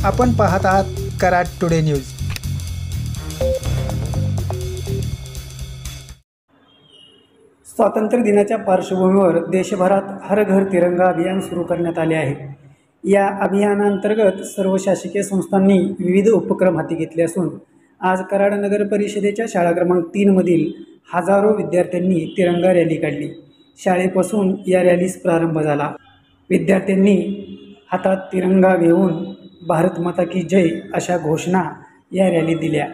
आपण पाहत आहात कराड टुडे न्यूज। स्वातंत्र्य दिनाच्या पार्श्वभूमीवर देशभरात हर घर तिरंगा अभियान सुरू करण्यात आले आहे। या अभियानांतर्गत सर्व शासकीय संस्थांनी विविध उपक्रम हाती घेतले असून आज कराड नगर परिषदेच्या शाळा क्रमांक 3 मधील हजारो विद्यार्थ्यांनी तिरंगा रॅली काढली। शाळेपासून या रॅलीस प्रारंभ झाला। विद्यार्थ्यांनी हातात तिरंगा घेऊन भारत माता की जय अशा घोषणा या रॅलीत दिल्या।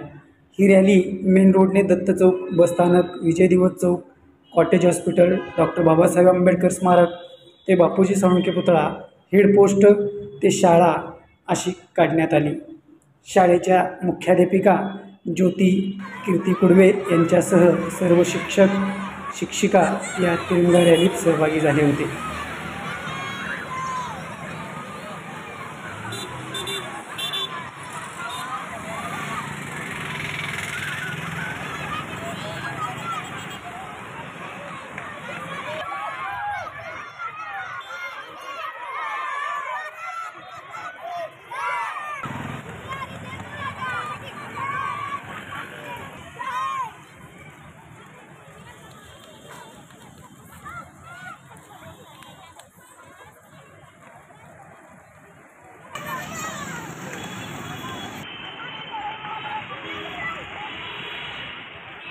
ही रॅली मेन रोडने दत्त चौक, बसस्थानक, विजय दिवस चौक, cottage hospital, doctor Babasaheb Ambedkar स्मारक ते बापूजी साळुंखे पुतळा, हेड पोस्ट ते शाळा अशी काढण्यात आली। शाळेच्या मुख्याध्यापिका ज्योती कीर्ती कुडवे यांच्यासह सर्व शिक्षक शिक्षिका या तिरंगा रॅलीत सहभागी झाले होते।